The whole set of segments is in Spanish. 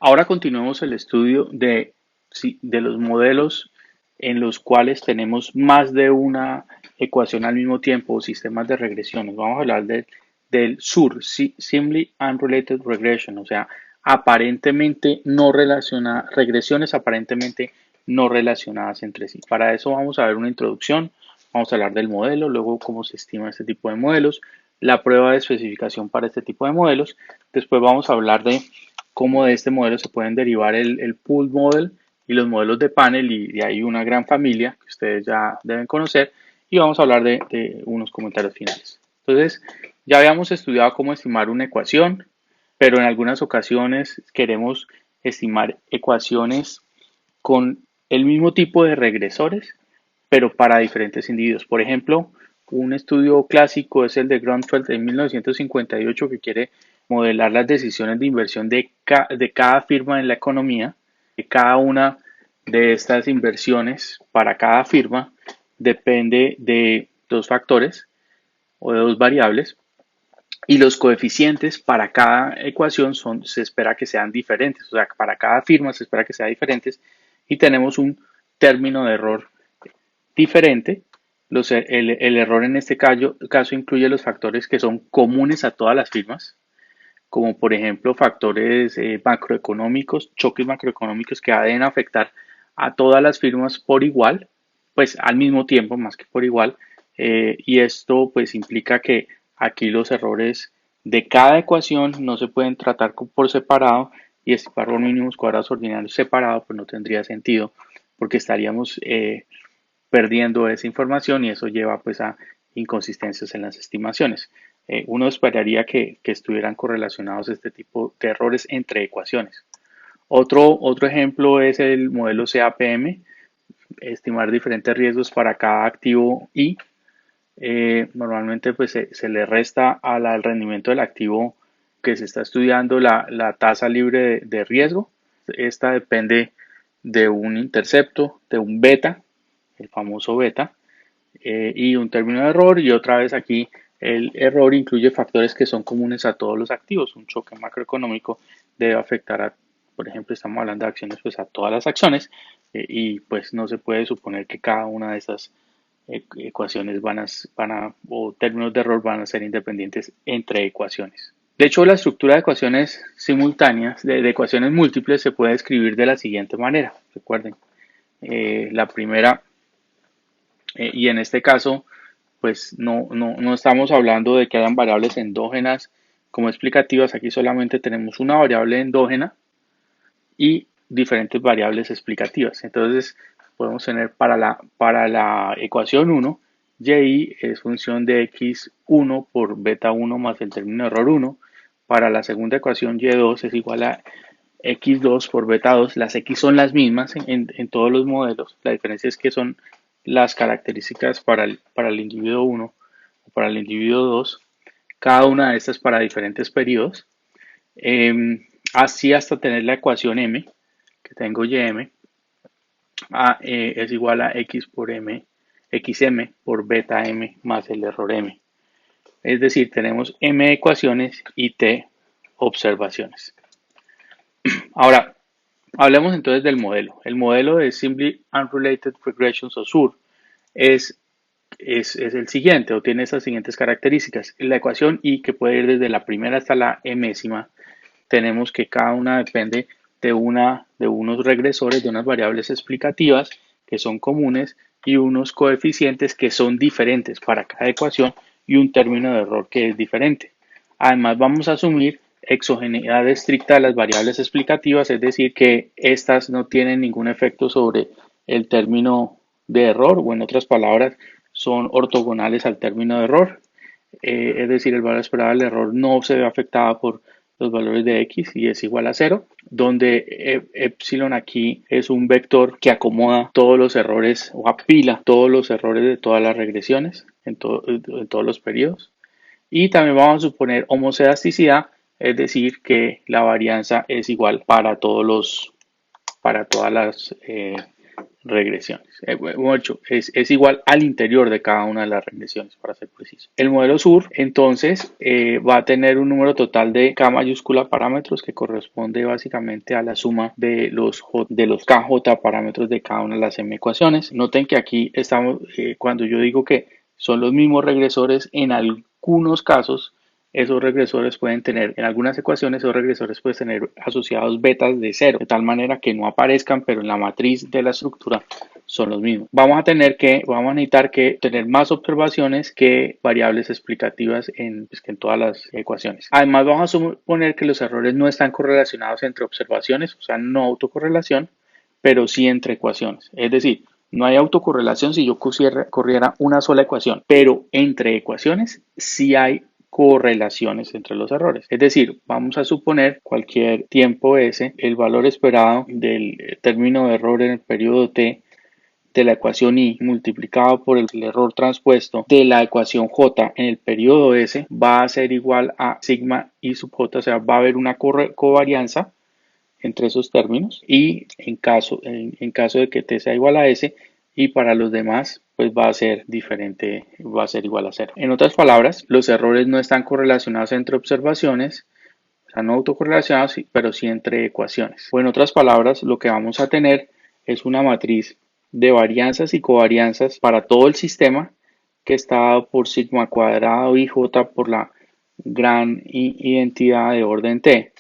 Ahora continuemos el estudio de los modelos en los cuales tenemos más de una ecuación al mismo tiempo o sistemas de regresiones. Vamos a hablar del SUR, Simply Unrelated Regression, o sea, aparentemente no relacionadas, regresiones aparentemente no relacionadas entre sí. Para eso vamos a ver una introducción, vamos a hablar del modelo, luego cómo se estima este tipo de modelos, la prueba de especificación para este tipo de modelos. Después vamos a hablar de cómo de este modelo se pueden derivar el pool model y los modelos de panel, y de ahí una gran familia que ustedes ya deben conocer, y vamos a hablar de unos comentarios finales. Entonces, ya habíamos estudiado cómo estimar una ecuación, pero en algunas ocasiones queremos estimar ecuaciones con el mismo tipo de regresores, pero para diferentes individuos. Por ejemplo, un estudio clásico es el de Grunfeld en 1958, que quiere modelar las decisiones de inversión de cada firma en la economía. De cada una de estas inversiones para cada firma depende de dos factores o de dos variables, y los coeficientes para cada ecuación se espera que sean diferentes, o sea, para cada firma se espera que sean diferentes, y tenemos un término de error diferente. El error en este caso incluye los factores que son comunes a todas las firmas, como por ejemplo factores macroeconómicos, choques macroeconómicos que deben afectar a todas las firmas por igual, pues al mismo tiempo, más que por igual, y esto pues implica que aquí los errores de cada ecuación no se pueden tratar por separado, y estimar los mínimos cuadrados ordinarios separados pues no tendría sentido, porque estaríamos perdiendo esa información, y eso lleva pues a inconsistencias en las estimaciones. Uno esperaría que estuvieran correlacionados este tipo de errores entre ecuaciones. Otro ejemplo es el modelo CAPM, estimar diferentes riesgos para cada activo y normalmente pues se le resta al rendimiento del activo que se está estudiando la tasa libre de riesgo. Esta depende de un intercepto, de un beta, el famoso beta, y un término de error. Y otra vez aquí el error incluye factores que son comunes a todos los activos. Un choque macroeconómico debe afectar a, por ejemplo, estamos hablando de acciones, pues a todas las acciones, y pues no se puede suponer que cada una de esas ecuaciones o términos de error van a ser independientes entre ecuaciones. De hecho, la estructura de ecuaciones simultáneas, de ecuaciones múltiples, se puede escribir de la siguiente manera. Recuerden, la primera, y en este caso, pues no estamos hablando de que hayan variables endógenas como explicativas. Aquí solamente tenemos una variable endógena y diferentes variables explicativas. Entonces, podemos tener para la ecuación 1, y es función de x1 por beta 1 más el término de error 1. Para la segunda ecuación, y2 es igual a x2 por beta 2. Las x son las mismas en todos los modelos. La diferencia es que son las características para el individuo 1 o para el individuo 2. Cada una de estas para diferentes periodos. Así hasta tener la ecuación m, que tengo ym, es igual a x por m, xm por beta m más el error m. Es decir, tenemos m ecuaciones y t observaciones. Ahora, hablemos entonces del modelo. El modelo de Simply Unrelated Regressions o SUR es el siguiente, o tiene estas siguientes características. La ecuación y, que puede ir desde la primera hasta la mésima, tenemos que cada una depende de unos regresores, de unas variables explicativas que son comunes, y unos coeficientes que son diferentes para cada ecuación, y un término de error que es diferente. Además, vamos a asumir exogeneidad estricta de las variables explicativas, es decir, que estas no tienen ningún efecto sobre el término de error, o en otras palabras, son ortogonales al término de error. Es decir, el valor esperado del error no se ve afectado por los valores de x, y es igual a 0, donde epsilon aquí es un vector que acomoda todos los errores o apila todos los errores de todas las regresiones en todos los periodos. Y también vamos a suponer homocedasticidad, es decir, que la varianza es igual para todas regresiones. Bueno, es igual al interior de cada una de las regresiones, para ser preciso. El modelo SUR, entonces, va a tener un número total de K mayúscula parámetros que corresponde básicamente a la suma de los KJ parámetros de cada una de las M ecuaciones. Noten que aquí estamos, cuando yo digo que son los mismos regresores, en algunos casos esos regresores pueden tener, en algunas ecuaciones, esos regresores pueden tener asociados betas de 0, de tal manera que no aparezcan, pero en la matriz de la estructura son los mismos. Vamos a necesitar que tener más observaciones que variables explicativas en todas las ecuaciones. Además, vamos a suponer que los errores no están correlacionados entre observaciones, o sea, no autocorrelación, pero sí entre ecuaciones. Es decir, no hay autocorrelación si yo corriera una sola ecuación, pero entre ecuaciones sí hay correlaciones entre los errores. Es decir, vamos a suponer cualquier tiempo S, el valor esperado del término de error en el periodo T de la ecuación I multiplicado por el error transpuesto de la ecuación J en el periodo S va a ser igual a sigma I sub J, o sea, va a haber una covarianza entre esos términos y en caso de que T sea igual a S y para los demás pues va a ser diferente, va a ser igual a 0. En otras palabras, los errores no están correlacionados entre observaciones, o sea, no autocorrelacionados, pero sí entre ecuaciones. O en otras palabras, lo que vamos a tener es una matriz de varianzas y covarianzas para todo el sistema que está dado por sigma cuadrado IJ por la gran identidad de orden T,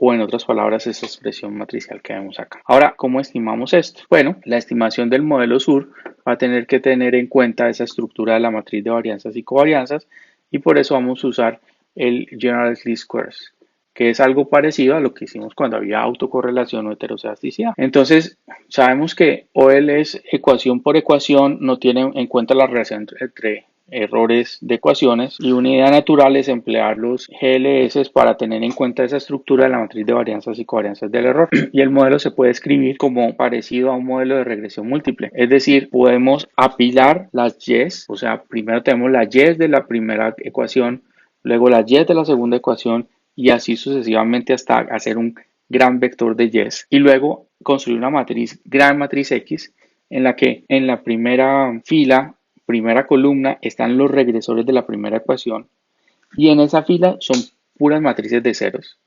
o en otras palabras esa expresión matricial que vemos acá. Ahora, ¿cómo estimamos esto? Bueno, la estimación del modelo SUR va a tener que tener en cuenta esa estructura de la matriz de varianzas y covarianzas y por eso vamos a usar el General Least Squares, que es algo parecido a lo que hicimos cuando había autocorrelación o heterocedasticidad. Entonces, sabemos que OL es ecuación por ecuación, no tiene en cuenta la relación entre errores de ecuaciones y una idea natural es emplear los GLS para tener en cuenta esa estructura de la matriz de varianzas y covarianzas del error. Y el modelo se puede escribir como parecido a un modelo de regresión múltiple, es decir, podemos apilar las Y's, o sea, primero tenemos las Y's de la primera ecuación, luego las Y's de la segunda ecuación y así sucesivamente hasta hacer un gran vector de Y's y luego construir una gran matriz X en la que en la primera fila, primera columna están los regresores de la primera ecuación y en esa fila son puras matrices de ceros.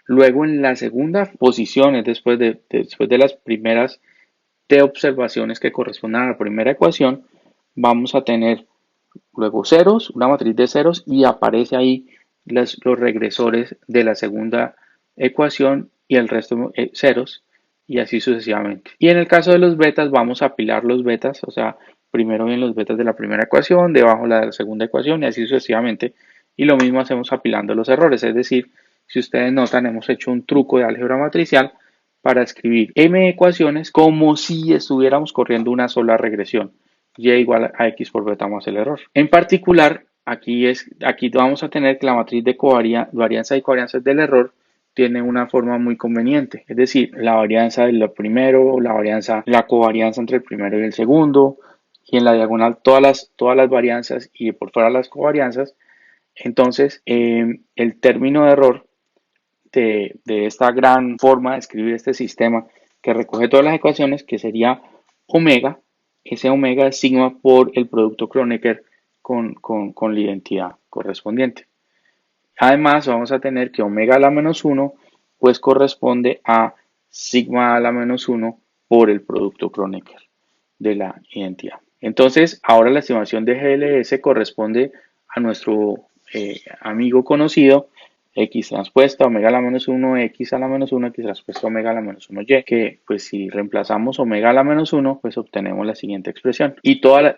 Luego en la segunda posición, después de las primeras T observaciones que corresponden a la primera ecuación, vamos a tener luego ceros, una matriz de ceros y aparece ahí los regresores de la segunda ecuación y el resto ceros y así sucesivamente. Y en el caso de los betas vamos a apilar los betas, o sea, primero vienen los betas de la primera ecuación, debajo la de la segunda ecuación y así sucesivamente. Y lo mismo hacemos apilando los errores, es decir, si ustedes notan hemos hecho un truco de álgebra matricial para escribir m ecuaciones como si estuviéramos corriendo una sola regresión y igual a x por beta más el error. En particular, aquí vamos a tener que la matriz de varianza y covarianza del error tiene una forma muy conveniente, es decir, la varianza del primero, la covarianza entre el primero y el segundo, y en la diagonal todas las varianzas y por fuera las covarianzas. Entonces, el término de error de esta gran forma de escribir este sistema que recoge todas las ecuaciones, que sería omega, ese omega es sigma por el producto Kronecker con la identidad correspondiente. Además, vamos a tener que omega a la menos 1 pues corresponde a sigma a la menos 1 por el producto Kronecker de la identidad. Entonces, ahora la estimación de GLS corresponde a nuestro amigo conocido x transpuesta omega a la menos 1, x a la menos 1, x transpuesta omega a la menos 1, y, que pues si reemplazamos omega a la menos 1, pues obtenemos la siguiente expresión. Y todas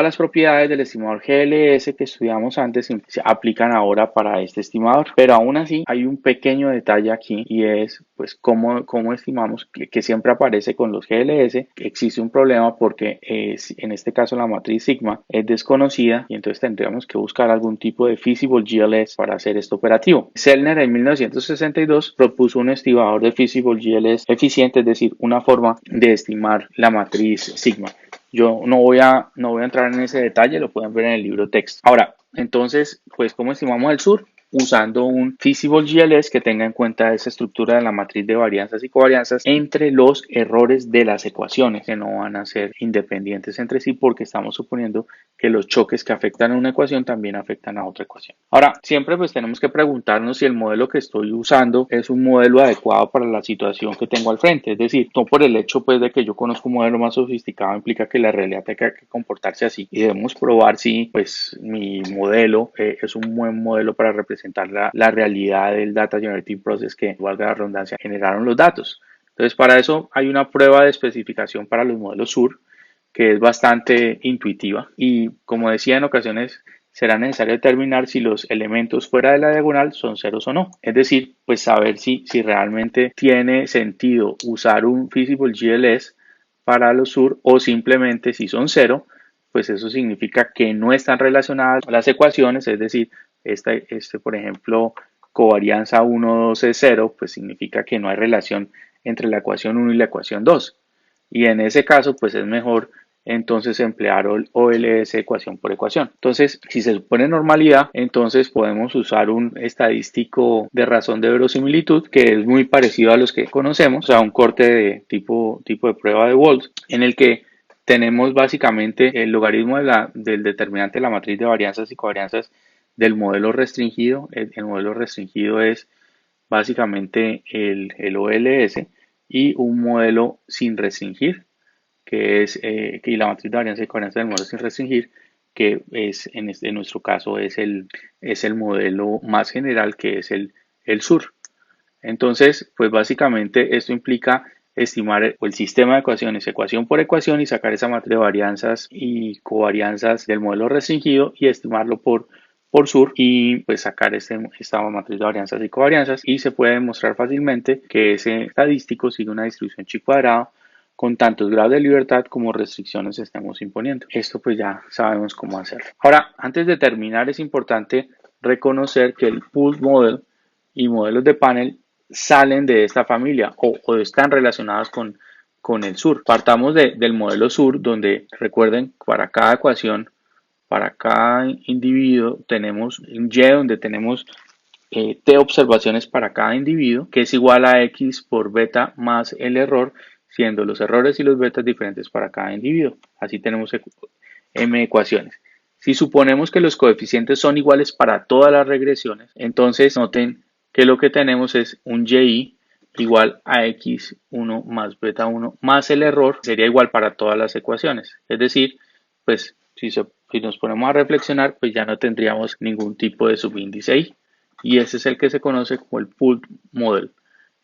las propiedades del estimador GLS que estudiamos antes se aplican ahora para este estimador. Pero aún así hay un pequeño detalle aquí y es pues cómo estimamos que siempre aparece con los GLS. Existe un problema porque en este caso la matriz sigma es desconocida y entonces tendríamos que buscar algún tipo de feasible GLS para hacer esto operativo. Sellner en 1962 propuso un estimador de feasible GLS eficiente, es decir, una forma de estimar la matriz sigma. Yo no voy a entrar en ese detalle, lo pueden ver en el libro texto. Ahora, entonces, pues, ¿cómo estimamos el SUR? usando un Feasible GLS que tenga en cuenta esa estructura de la matriz de varianzas y covarianzas entre los errores de las ecuaciones, que no van a ser independientes entre sí porque estamos suponiendo que los choques que afectan a una ecuación también afectan a otra ecuación. Ahora, siempre pues tenemos que preguntarnos si el modelo que estoy usando es un modelo adecuado para la situación que tengo al frente. Es decir, no por el hecho pues de que yo conozco un modelo más sofisticado implica que la realidad tenga que comportarse así, y debemos probar si pues mi modelo es un buen modelo para representar la realidad del Data Generating Process que, valga la redundancia, generaron los datos. Entonces, para eso hay una prueba de especificación para los modelos SUR que es bastante intuitiva y, como decía, en ocasiones será necesario determinar si los elementos fuera de la diagonal son ceros o no. Es decir, pues saber si realmente tiene sentido usar un Feasible GLS para los SUR o simplemente si son cero, pues eso significa que no están relacionadas las ecuaciones, es decir, por ejemplo, covarianza 1, 2 es 0, pues significa que no hay relación entre la ecuación 1 y la ecuación 2. Y en ese caso, pues es mejor entonces emplear OLS ecuación por ecuación. Entonces, si se supone normalidad, entonces podemos usar un estadístico de razón de verosimilitud que es muy parecido a los que conocemos, o sea, un corte de tipo de prueba de Walsh, en el que tenemos básicamente el logaritmo del determinante de la matriz de varianzas y covarianzas del modelo restringido. El modelo restringido es básicamente el OLS y un modelo sin restringir, que es y la matriz de varianza y covarianza del modelo sin restringir, que es en nuestro caso es el modelo más general, que es el SUR. Entonces, pues básicamente esto implica estimar el sistema de ecuaciones, ecuación por ecuación, y sacar esa matriz de varianzas y covarianzas del modelo restringido y estimarlo por SUR, y pues sacar esta matriz de varianzas y covarianzas, y se puede demostrar fácilmente que ese estadístico sigue una distribución chi cuadrado con tantos grados de libertad como restricciones estemos imponiendo. Esto pues ya sabemos cómo hacerlo. Ahora, antes de terminar, es importante reconocer que el pooled model y modelos de panel salen de esta familia o están relacionados con el SUR. Partamos del modelo SUR, donde recuerden, para cada ecuación, para cada individuo, tenemos un Y donde tenemos T observaciones para cada individuo, que es igual a X por beta más el error, siendo los errores y los betas diferentes para cada individuo. Así tenemos M ecuaciones. Si suponemos que los coeficientes son iguales para todas las regresiones, entonces noten que lo que tenemos es un Y igual a X1 más beta 1 más el error, sería igual para todas las ecuaciones. Es decir, pues si nos ponemos a reflexionar, pues ya no tendríamos ningún tipo de subíndice Y. Y ese es el que se conoce como el pooled model.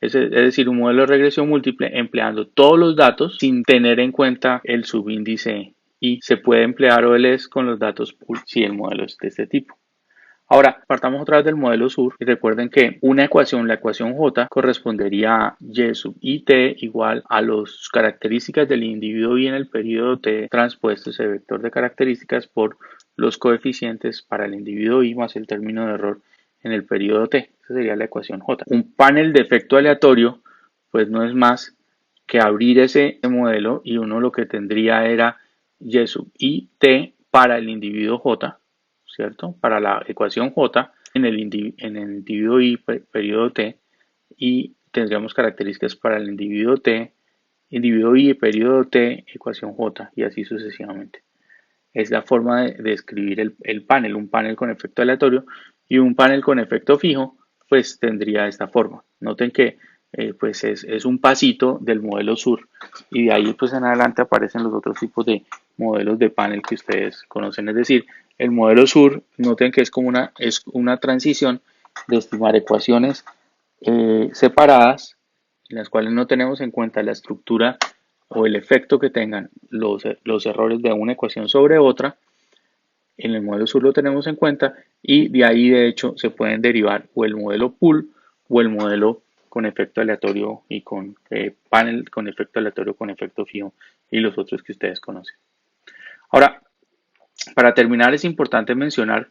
Es decir, un modelo de regresión múltiple empleando todos los datos sin tener en cuenta el subíndice, y se puede emplear OLS con los datos pool si el modelo es de este tipo. Ahora, partamos otra vez del modelo SUR y recuerden que una ecuación, la ecuación J, correspondería a Y sub IT igual a las características del individuo Y en el periodo T transpuesto ese vector de características por los coeficientes para el individuo Y más el término de error en el periodo T. Esa sería la ecuación J. Un panel de efecto aleatorio, pues no es más que abrir ese modelo, y uno lo que tendría era Y sub IT para el individuo J, ¿cierto? Para la ecuación J en el individuo Y periodo T, y tendríamos características para el individuo T, individuo Y periodo T, ecuación J, y así sucesivamente. Es la forma de escribir el panel. Un panel con efecto aleatorio y un panel con efecto fijo, pues tendría esta forma. Noten que pues es un pasito del modelo SUR, y de ahí pues en adelante aparecen los otros tipos de modelos de panel que ustedes conocen. Es decir, el modelo SUR, noten que es como una transición de estimar ecuaciones separadas, en las cuales no tenemos en cuenta la estructura o el efecto que tengan los errores de una ecuación sobre otra. En el modelo SUR lo tenemos en cuenta, y de ahí de hecho se pueden derivar o el modelo pool o el modelo con efecto aleatorio y con panel con efecto aleatorio con efecto fijo y los otros que ustedes conocen. Ahora, para terminar, es importante mencionar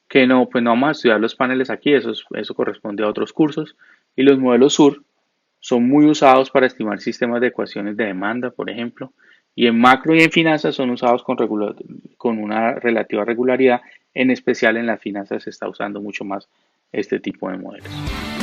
que pues no vamos a estudiar los paneles aquí, eso corresponde a otros cursos, y los modelos SUR son muy usados para estimar sistemas de ecuaciones de demanda, por ejemplo, y en macro y en finanzas son usados con una relativa regularidad. En especial en las finanzas se está usando mucho más este tipo de modelos.